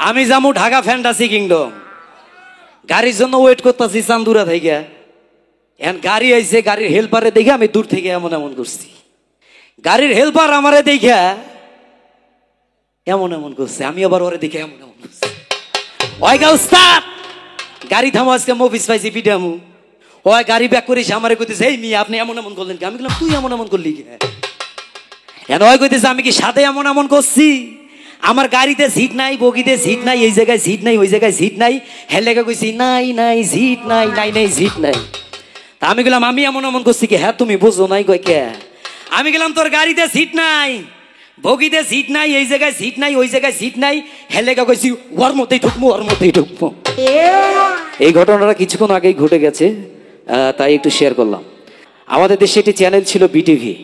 আমি যাবো Dhaka fantasy kingdom, গাড়ির জন্য ওয়েট করতেছি চান্দুরা থেকে। এখন গাড়ি আইছে, গাড়ির হেল্পারে দেখে আমি দূর থেকে এমন এমন করছি। গাড়ির হেল্পার আমারে দেখে এমন এমন করছে, আমি আবার ওরে দেখে এমন এমন করছি। ওই গা উস্তাদ, গাড়ি থামো, আজকে মফিস পাইছি পিটামু। ওই গাড়ি ব্যাক করিস, আমারে কইতেছে এই মিয়া আপনি এমন এমন করলেন কি? আমি বললাম তুই এমন এমন করলি কি? এখন ওই কইতেছে আমি কি সাথে এমন এমন করছি? আমার গাড়িতে সিট নাই, বগিতে সিট নাই, এই জায়গায় সিট নাই, ওই জায়গায় সিট নাই। হেলেকে কইছি নাই নাই সিট নাই, নাই নাই সিট নাই। তা আমি গেলাম আমি এমন এমন করছি কি? হ্যাঁ তুমি বুঝো নাই কই কে? আমি গেলাম তোর গাড়িতে সিট নাই, বগিতে সিট নাই, এই জায়গায় সিট নাই, ওই জায়গায় সিট নাই। হেলেকে কইছি ওর মধ্যেই ঢুকবো, ওর মধ্যেই ঢুকবো। এই ঘটনাটা কিছুক্ষণ আগেই ঘটে গেছে, তাই একটু শেয়ার করলাম। আমাদের দেশে একটি চ্যানেল ছিল বিটিভি।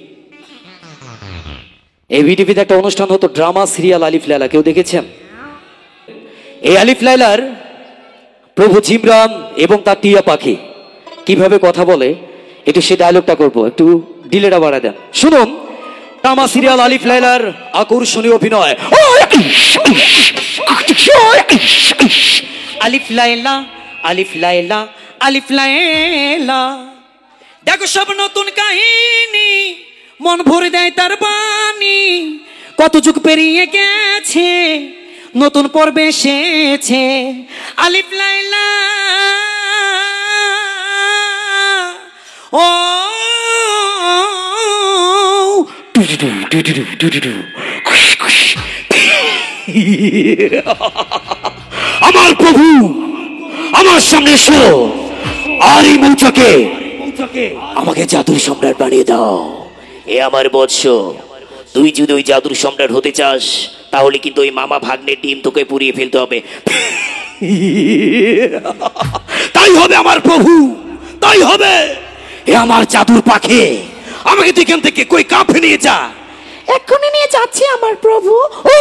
এই বিটিভিতে একটা অনুষ্ঠান হতো, ড্রামা সিরিয়াল আলিফ লায়লা। কেউ দেখেছেন? এই আলিফ লায়লার প্রভু জিমরান এবং তার টিয়া পাখি কিভাবে কথা বলে, একটু সে ডায়লগটা করবো, একটু ডিলেটা বাড়া দেন, শুনুন। ড্রামা সিরিয়াল আলিফ লায়লার আকর্ষণীয় অভিনয়। আলিফ লায়লা, আলিফ লায়লা, আলিফ লায়লা, দেখো সব নতুন কাহিনী, মন ভরে দেয় তার বাণী। কত যুগ পেরিয়ে গেছে, নতুন পর্বে এসেছে আলিফ লায়লা। ও আমার প্রভু আমার সামনে এসো, আর এই মৌচাকে আমাকে জাদুর সম্রাট বানিয়ে দাও। এ আমার বৎস, তুই যদি ওই জাদুর সম্রাট হতে চাস, তাহলে কিন্তু ওই মামা ভাগ্নের ডিম তোকে পুড়িয়ে ফেলতে হবে। তাই হবে আমার প্রভু, তাই হবে। এ আমার জাদুর পাখি, আমাকে তুই এখান থেকে কই কাঁপে নিয়ে যা। এক্ষুনি নিয়ে যাচ্ছি আমার প্রভু। ও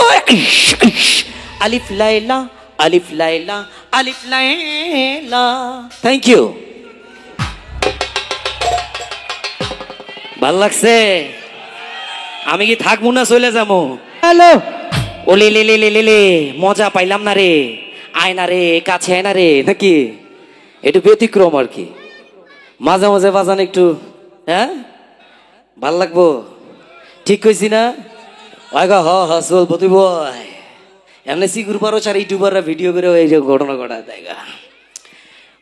আলিফ লায়লা, আলিফ লায়লা, আলিফ লায়লা। থ্যাংক ইউ, ভাল লাগছে। আমি কি থাকবো না চলে যাবো? হ্যালো ও লে লে লে লে লে, মজা পাইলাম না রে। আয় না রে, কাছে আয় না রে, নাকি একটু ব্যতিক্রম আর কি। মাঝে মাঝে বাজান একটু, হ্যাঁ ভাল লাগবো। ঠিক কইছি না? হ হ চলবো তুই বয়। এমনি সিগুর পারো চার ইউটিউবাররা ভিডিও করে এই যে ঘটনা ঘটা জায়গা।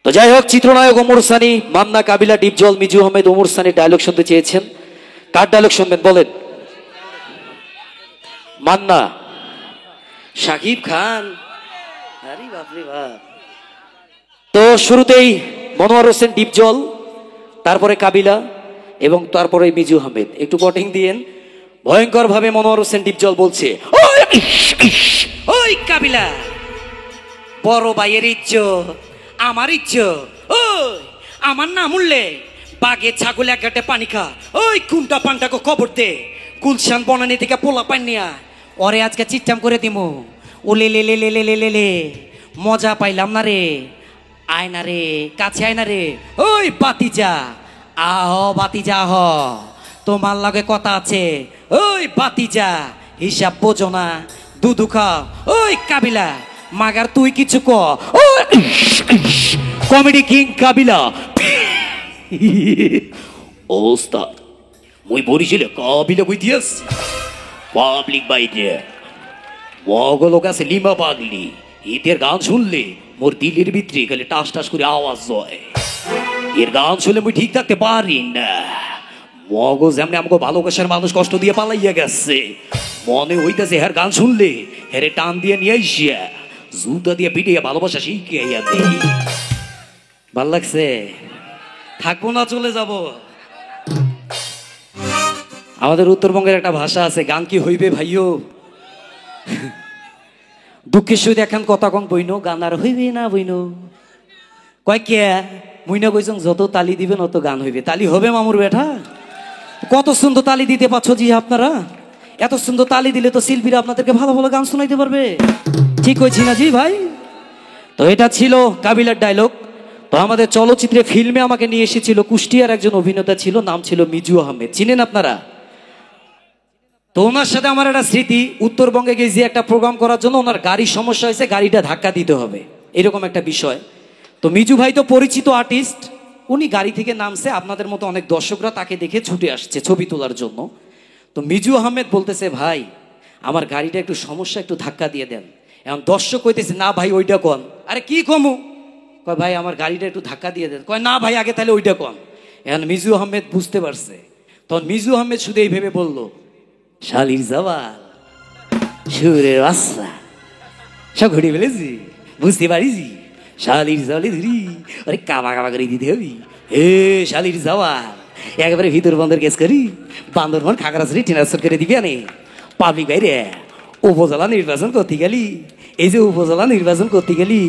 তো যাই হোক, চিত্রনায়ক ওমর সানি, মান্না, কাবিলা, ডিপজল, মিজু আহমেদ ওমর সানি ডায়লগ শুনতে চেয়েছেন। কার ডায়লগ শুনবেন বলেন? মান্না, শাকিব খান, আরে বাপরে বাপ। তো শুরুতেই মনোয়ার হোসেন ডিপজল, তারপরে কাবিলা এবং তারপরে মিজু আহমেদ। একটু বটিং দিয়েন। ভয়ঙ্কর ভাবে মনোয়ার হোসেন ডিপজল বলছে, ওই কাবিলা, বড় ভাইয়ের ইজ্জত আমার ইজ্জত। ওই আমার নাম উঠলে বাঘে ছাগল এক ঘাটে পানি খা। ওই কুন্টা পান্টাকে খবর দে, গুলশান বনানি থেকে পোলা পানিয়া ওরে আজকে চিটচাম করে দিমু। ও লে লে লে লে লে লে লে, মজা পাইলাম না রে। আয় না রে, কাছে আয় না রে। ওই বাতিজা, আহ বাতিজা, আহ তোমার লগে কথা আছে। ওই বাতিজা, হিসাব বোঝো না, দুধু খাও। ওই কাবিলা, মাগার তুই কিছু ক। কমেডি কিং কাবিলা। ওস্তাদ, মুই বরিশালে কাবিলা বইতে আসছি। পাবলিক বাইরে মগলোক আছে লিমা পাগলি, ঈদের গান শুনলে মোর দিলের ভিতরে গেলে টাস টাস করে আওয়াজ হয়। এর গান শুনলে মুই ঠিক থাকতে পারি না। মগজ এমনি আমাকে ভালোবাসার মানুষ কষ্ট দিয়ে পালাইয়া গেছে, মনে হইতেছে হের গান শুনলে হেরে টান দিয়ে নিয়ে আইসিয়া জুতা দিয়ে পিটিয়ে ভালোবাসা শিখিয়া দেই। ভাল লাগছে? থাকবো না চলে যাব। আমাদের উত্তরবঙ্গের একটা ভাষা আছে, গান কি হইবে ভাইও, দুঃখের সহিত এখন কথা কন বইন, গান আর হইবে না বইন। কয় কে মুইনা কইছং যত তালি দিবেন অত গান হইবে। তালি হবে মামুর বেটা? কত সুন্দর তালি দিতে পারছো জি আপনারা। এত সুন্দর তালি দিলে তো শিল্পীরা আপনাদেরকে ভালো ভালো গান শোনাইতে পারবে। ঠিক হয়েছি না জি ভাই? তো এটা ছিল কাবিলার ডায়লগ। তো আমাদের চলচ্চিত্রে ফিল্মে আমাকে নিয়ে এসেছিল কুষ্টিয়ার একজন অভিনেতা ছিল, নাম ছিল মিজু আহমেদ। চিনেন আপনারা? তো ওনার সাথে আমার একটা স্মৃতি, উত্তরবঙ্গে গেছি একটা প্রোগ্রাম করার জন্য, ওনার গাড়ির সমস্যা হয়েছে, গাড়িটা ধাক্কা দিতে হবে, এরকম একটা বিষয়। তো মিজু ভাই তো পরিচিত আর্টিস্ট, উনি গাড়ি থেকে নামছে, আপনাদের মতো অনেক দর্শকরা তাকে দেখে ছুটে আসছে ছবি তোলার জন্য। তো মিজু আহমেদ বলতেছে, ভাই আমার গাড়িটা একটু সমস্যা, একটু ধাক্কা দিয়ে দেন। এখন দর্শক কইতেছে, না ভাই ওইটা কন। আরে কি কমু? কয় ভাই আমার গাড়িটা একটু ধাক্কা দিয়ে দেন। কয় না ভাই আগে তাহলে ওইটা কন। এখন মিজু আহমেদ বুঝতে পারছে, তখন মিজু আহমেদ শুধু এই ভেবে বলল, শালির জবাল সুরের বাচ্চা সব ঘুরে ফেলেছি, বুঝতে পারিছি শালির জলে ধরি আরে কাবা কাবা করে দিতে হবি। এ শালির জবাল একেবারে ভিতর বন্দর কেস করি, বান্দরবন খাগড়াছড়ি ট্রান্সফার করে দিবি আনে পাবলিক বাইরে। উপজেলা নির্বাচন করতে গেলি, এই যে উপজেলা নির্বাচন করতে গেলি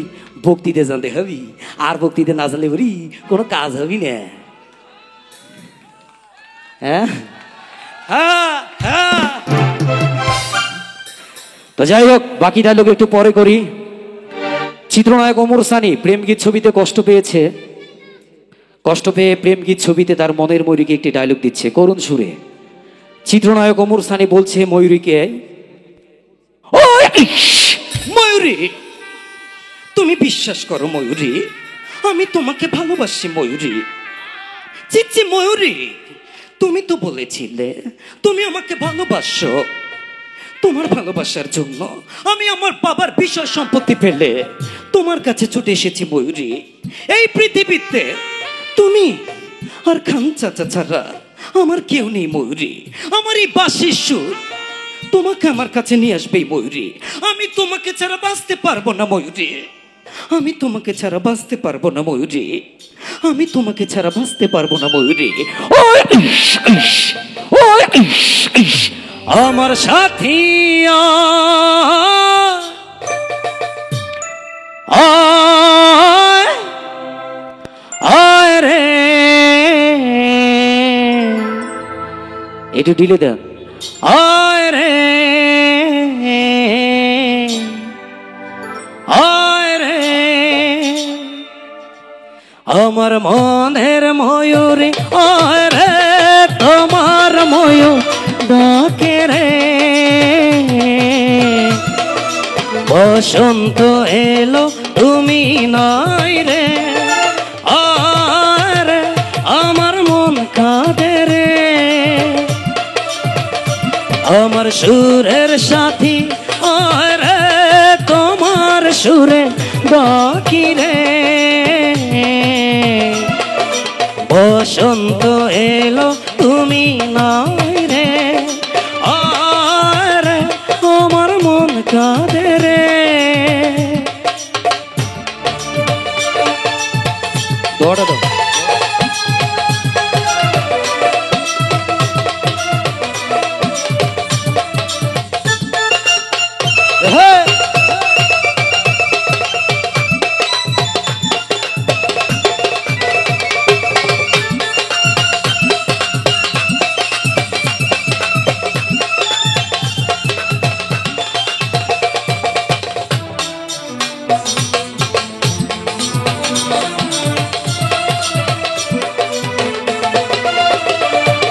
বক্তৃতা জানতে হবি, আর বক্তৃতা না জানলে বলি কোনো কাজ হবি না। হ্যাঁ হ্যাঁ হ্যাঁ। তো যাই হোক, বাকি ডায়লগ একটু পরে করি। চিত্রনায়ক ওমর সানি প্রেম গীত ছবিতে কষ্ট পেয়েছে, কষ্ট পেয়ে প্রেম গীত ছবিতে তার মনের ময়ূরীকে একটি ডায়লগ দিচ্ছে করুণ সুরে। চিত্রনায়ক ওমর সানি বলছে ময়ূরীকে, ও ময়ূরী তুমি বিশ্বাস করো ময়ূরী, আমি তোমাকে ভালোবাসি ময়ূরী। চিচ্ছি ময়ূরী, তুমি তো বলেছিলে তুমি আমাকে ভালোবাসো, তোমার ভালোবাসার জন্য আমি আমার বাবার বিষয় সম্পত্তি ফেলে তোমার কাছে ছুটে এসেছি ময়ূরী। এই পৃথিবীতে তুমি আর খান চাচা ছাড়া আমার কেউ নেই ময়ূরী। আমার এই বাঁশির সুর তোমাকে আমার কাছে নিয়ে আসবে ময়ূরী। আমি তোমাকে ছাড়া বাঁচতে পারবো না ময়ূরী, আমি তোমাকে ছাড়া বাঁচতে পারবো না ময়ূরী, আমি তোমাকে ছাড়া বাঁচতে পারবো না ময়ূরী। আমার সাথী আয় রে, একটু ডিলে দেন। আয় রে আয় রে আমার মনের ময়ূরী, আয় রে তোমার ময়ূর ডাকে রে। বসন্ত এলো তুমি নাই রে, আয় রে আমার মন কাঁদে রে। আমার সুরের সাথী, আয় রে তোমার সুরে ডাকি রে। বসন্ত এলো তুমি নাই রে, আয় রে আমার মন কাঁদে রে। দৌড়া দাও।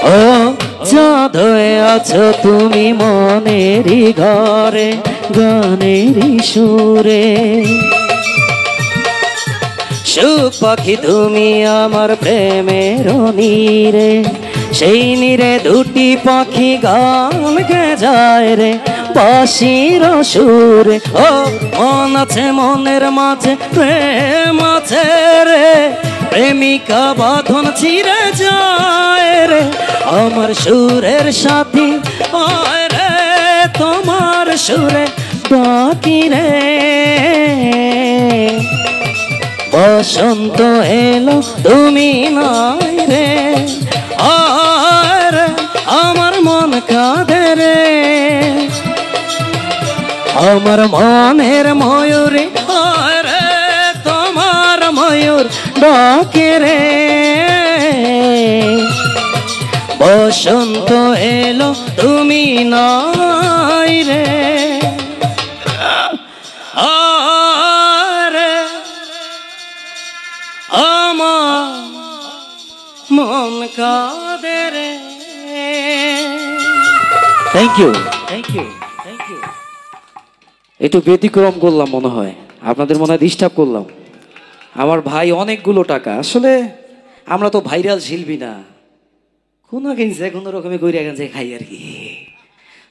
ও চাঁদ হয়ে আছো তুমি মনেরই ঘরে, গানেরই সুরে। সুখ পাখি তুমি আমার প্রেমের নীরে, সেই নীরে দুটি পাখি গান গে যায় রে বাঁশির সুরে। ও মন আছে মনের মাঝে প্রেম আছে রে, প্রেমিকা বাঁধন ছিঁড়ে যায় রে। আমার সুরের সাথী, আয় রে তোমার সুরে ডাকি রে। বসন্ত এলো তুমি নাই রে, আয় রে আমার মন কাঁদে রে। আমার মনের ময়ূরী, আয় রে তোমার ময়ূর ডাকে রে। বসন্ত এলো তুমি নাই রে, আয় রে আমার মন কাঁদে রে। Thank you, thank you, thank you. একটু ব্যতিক্রম করলাম মনে হয়, আপনাদের মনে হয় ডিস্টার্ব করলাম। আমার ভাই অনেকগুলো টাকা, আসলে আমরা তো ভাইরাল শিল্পী না, কোনো কিনছে কোনো রকমে কইরা গেছে খাই আর কি।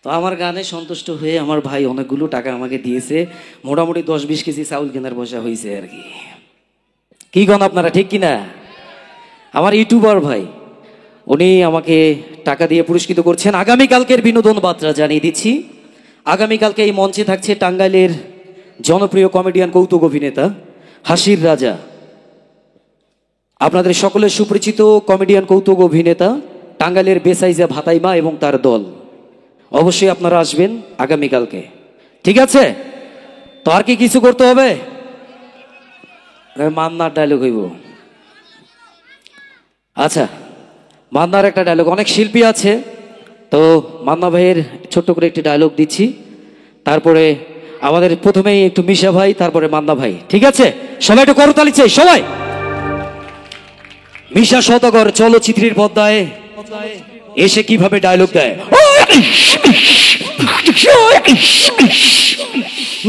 তো আমার গানে সন্তুষ্ট হয়ে আমার ভাই অনেকগুলো টাকা আমাকে দিয়েছে, মোটামুটি 10-20 কেজি চাউল কেনার পয়সা হয়েছে আর কি। কি গণ আপনারা, ঠিক কিনা? আমার ইউটিউবার ভাই, উনি আমাকে টাকা দিয়ে পুরস্কৃত করছেন। আগামীকালকের বিনোদন বার্তা জানিয়ে দিচ্ছি, আগামীকালকে এই মঞ্চে থাকছে টাঙ্গাইলের জনপ্রিয় কমেডিয়ান কৌতুক অভিনেতা হাসির রাজা, আপনাদের সকলের সুপরিচিত কমেডিয়ান কৌতুক অভিনেতা টাঙ্গাইলের বেসাইজা ভাতাইমা এবং তার দল। অবশ্যই আপনারা আসবেন আগামীকালকে, ঠিক আছে? তো আর কি কিছু করতে হবে? মান্নার ডায়লগ হইব। আচ্ছা, মান্নার একটা ডায়লগ, অনেক শিল্পী আছে তো মান্না ভাইয়ের ছোট্ট করে একটি ডায়লগ দিচ্ছি, তারপরে আমাদের প্রথমেই একটু মিশা ভাই, তারপরে মান্না ভাই, ঠিক আছে? সবাই একটু করতালি চাই সবাই। মিশা সওদাগর চলচ্চিত্রের পর্দায় এসে কিভাবে ডায়লগ দেয়,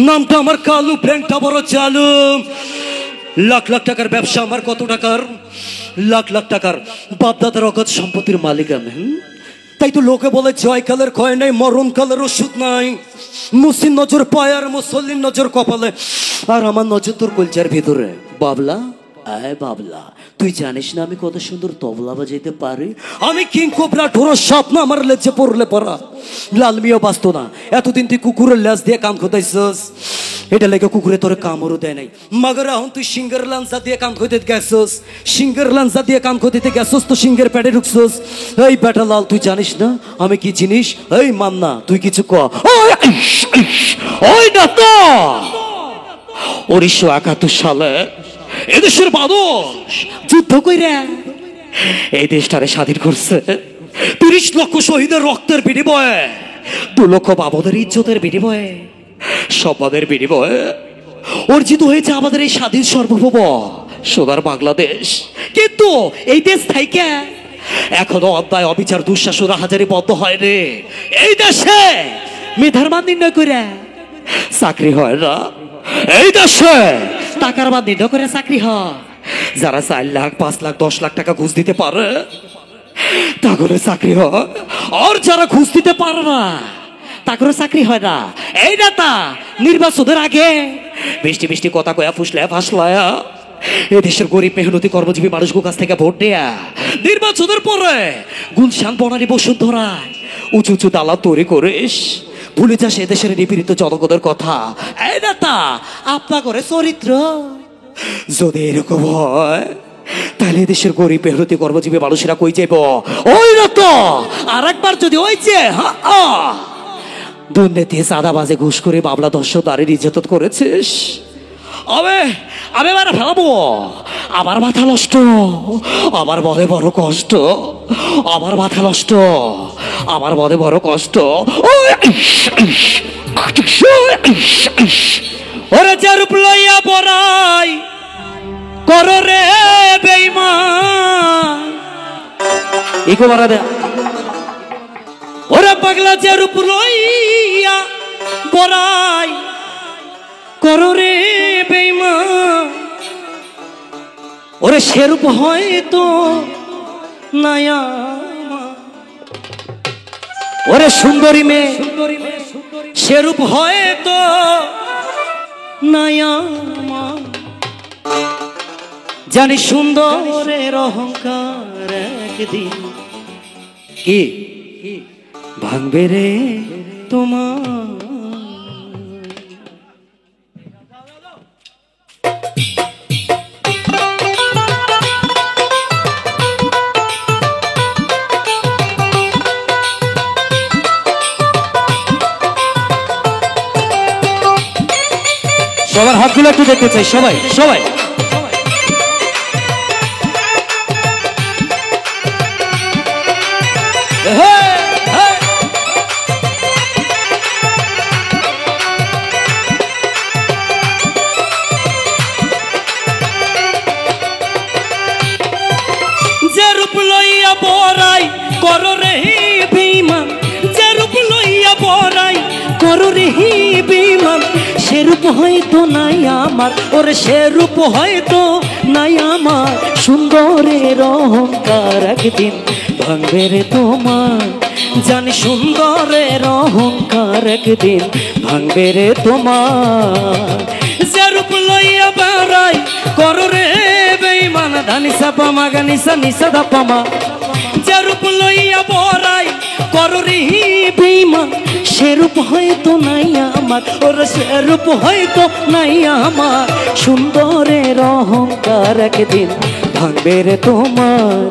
নামটা আমার কালু, ব্র্যান্ডটা বড় চালু, লাখ লাখ টাকার ব্যবসা আমার, কত টাকার? লাখ লাখ টাকার বাপদাদার অগাধ সম্পত্তির মালিক আমি। তাই তো লোকে বলে জয়কালের ক্ষয় নাই, মরণকালের ওষুধ নাই, মুসির নজর পায় আর মুসল্লির নজর কপালে, আর আমার নজর তোর কলচার ভিতরে। বাবলা, আয় বাবলা, তুই জানিস না আমি কত সুন্দর তবলা বাজাইতে পারি? আমি কিং কোবরা, ঢোর স্বপ্ন আমার লেজে পড়লে পড়া, লাল মিয়া বাঁচতো না এতদিন, তুই কুকুরের লেজ দিয়ে কাম খোদাইছস, এটা লেগে কুকুরে তোর কামড়ও দেয় নাই, মাগর এখন তুই সিঙ্গের লাঞ্চা দিয়ে কাম খোঁতে গেছস, সিঙ্গের লাঞ্চা দিয়ে কাম খোঁতে গেছস তো সিঙ্গের পেটে ঢুকছস। এই বেটা লাল, তুই জানিস না আমি কি জিনিস? এই মান্না, তুই কিছু ক। ওই না তো 1971 সালে এদেশের মানুষ যুদ্ধ কইরা এই দেশটারে স্বাধীন করছে, 30 লক্ষ শহীদের রক্তের বিনিময়ে, 2 লক্ষ বাবদের ইজ্জতের বিনিময়ে, সম্মানের বিনিময়ে অর্জিত হয়েছে আমাদের এই স্বাধীন সার্বভৌম সোনার বাংলাদেশ। কিন্তু এই দেশ থাইকা এখনো অন্যায়, অবিচার, দুঃশাসন হাজারি বন্ধ হয় রে। এই দেশে মেধার মান নির্ণয় করে চাকরি হয় না, এই দেশে টাকার মান নির্ণয় করে চাকরি হয়। যারা 4 লাখ 5 লাখ 10 লাখ টাকা ঘুষ দিতে পারে তা করে চাকরি হয়, আর যারা ঘুষ দিতে পারে না তা করে চাকরি হয় না। এই নেতা নির্বাচনের আগে বৃষ্টি বৃষ্টি কথা কয়া ফুসলায়া ফাসলায়া এই দেশের গরিব মেহনতি কর্মজীবী মানুষগুলোর কাছ থেকে ভোট দেয়া, নির্বাচনের পরে গুলশান বনানী বসুন্ধরা উঁচু উঁচু দালান তৈরি করিস, ভুলে যাস এদেশের নিপীড়িত জনগণের কথা। এই নেতা আপনা করে চরিত্র যদি এরকম হয় তাহলে দেশের গরিব মেহনতি কর্মজীবী মানুষেরা কই যাইব? ওই না তো আর একবার যদি ওই যে দুর্নীতি, চাঁদাবাজে, ঘুষ করে বাবলা দর্শক দাঁড়িয়ে নির্যাতন করেছিস, আমি এবার ফেলাবো, আমার মাথা নষ্ট, আমার মনে বড় কষ্ট, আমার মাথা নষ্ট, আমার মনে বড় কষ্ট। ওরে চারুপ লইয়া পড়াই করো রে বেঈমান, ইকো মারা দে। ওরে পাগলা চারুপ লইয়া পড়াই করো রে বেঈমান, ওরে সেরূপ হয়তো নায়া, ওরে সুন্দরী মেয়ে সেরূপ হয়তো নায়া, জানি সুন্দরের অহংকার একদিন কি ভাঙবে রে তোমার। সবার হাতগুলো একটু দেখতে চাই, সবাই সবাই। যে রূপ লইয়া বড়াই করো রে বেঈমান, যে রূপ লইয়া রে বেঈমান সেরূপ হয়তো নাই আমার, ওরে সেরূপ হয়তো নাই আমার। সুন্দরের অহংকার একদিন ভাঙবে রে তোমার, জানি সুন্দরের অহংকার একদিন ভাঙবে রে তোমার। যেরূপ লইয়া বেড়াই কর রে বেঈমান, ধানি সাপা মাগা নিসা নিসা ধাপা মা। যেরূপ লইয়া বড়াই কর রে বেঈমান সেরূপ হয়তো নাই আমার, ওর সেরূপ হয়তো নাই আমার। সুন্দরের অহংকার একদিন ভাঙবে রে তোমার,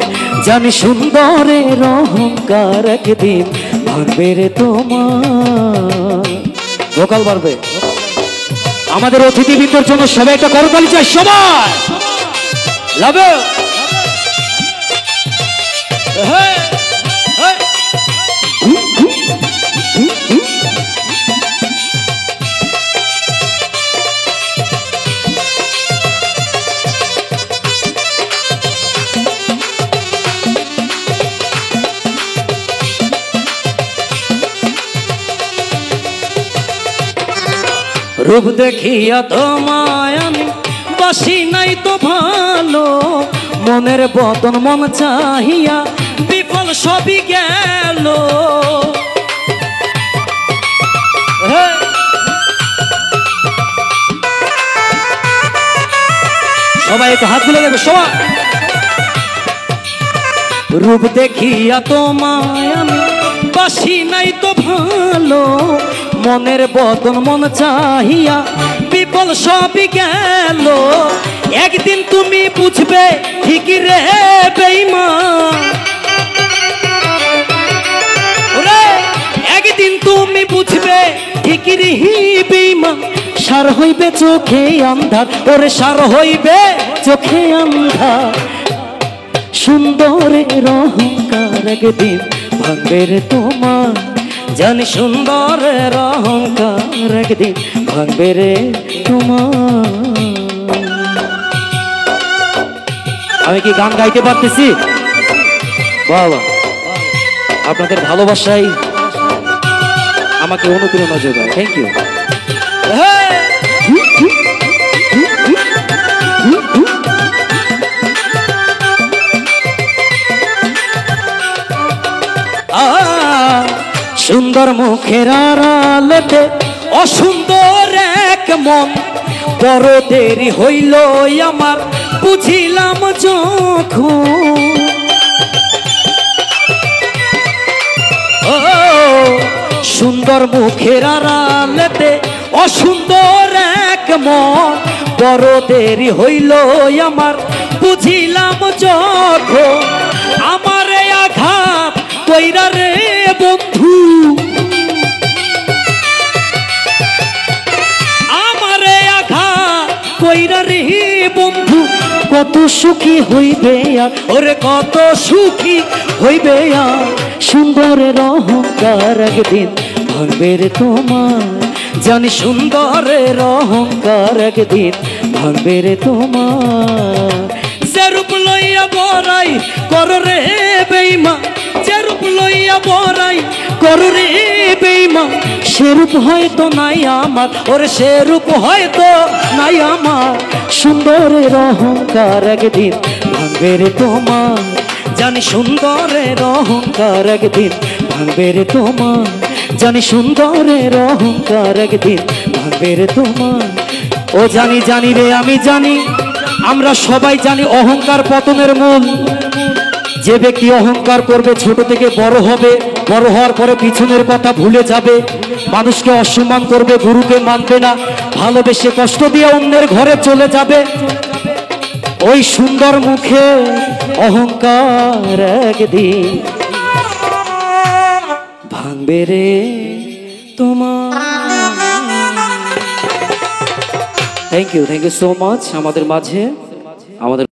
জানি সুন্দরের অহংকার একদিন ভাঙবে রে তোমার। ভোকাল বাড়বে। আমাদের অতিথিবৃন্দর জন্য সবাই একটা করতালি চাই, সবাই লাভ। রূপ দেখিয়া তোমায় আমি বাসি নাই তো ভালো, মনের বদন মন চাহিয়া বিফল সবই গেল। সবাই একটু হাত তুলে দেবে সবাই। রূপ দেখিয়া তোমায় আমি বাসি নাই তো ভালো, মনের বদন মন চাহিয়া বিফল সবই গেল। একদিন তুমি বুঝবে ঠিক রে বেঈমান, ওরে একদিন তুমি বুঝবে ঠিক রে বেঈমান। সার হইবে চোখে আন্ধার, ওরে সার হইবে চোখে আন্ধার। সুন্দরের অহংকার একদিন ভাঙবে রে তোমার, জানি সুন্দরের অহংকার একদিন ভাঙবে রে তোমার। আমি কি গান গাইতে পারতেছি? বাবা, আপনাদের ভালোবাসাই আমাকে অনুপ্রেরণা যোগায়। Thank you. সুন্দর মুখের আড়ালেতে অসুন্দর এক মন, বড় দেরি হইল আমার বুঝিলাম যখন। সুন্দর মুখের আড়ালেতে অসুন্দর এক মন, বড় দেরি হইল আমার বুঝিলাম যখন। আমার আঘাত কইরা রে বন্ধু, আমারে আঘাত কইরা রে বন্ধু। কত সুখী হইবে আর, ওরে কত সুখী হইবে আর। সুন্দরের অহংকার একদিন ভাঙবে রে তোমার, জানি সুন্দরের অহংকার একদিন ভাঙবে রে তোমার। যেরূপ লইয়া বড়াই কর রে বেঈমান, যেরূপ লইয়া বড়াই কর রে বেঈমান সেরূপ হয়তো নাই আমার, ওরে সেরূপ হয়তো নাই আমার। সুন্দরের অহংকার একদিন ভাঙবে রে তোমার, জানি সুন্দরের অহংকার একদিন ভাঙবে রে তোমার, জানি সুন্দরের অহংকার একদিন ভাঙবে রে তোমার। ও জানি জানি রে আমি জানি, আমরা সবাই জানি অহংকার পতনের মূল। যে ব্যক্তি অহংকার করবে ছোট থেকে বড় হবে, বড় হওয়ার পরে পিছনের কথা ভুলে যাবে, মানুষকে অসম্মান করবে, গুরুকে মানবে না, ভালোবেসে কষ্ট দিয়ে অন্যের ঘরে চলে যাবে। ওই সুন্দর মুখে অহংকার একদিন ভাঙবে রে তোমার। থ্যাংক ইউ সো মাচ আমাদের মাঝে আমাদের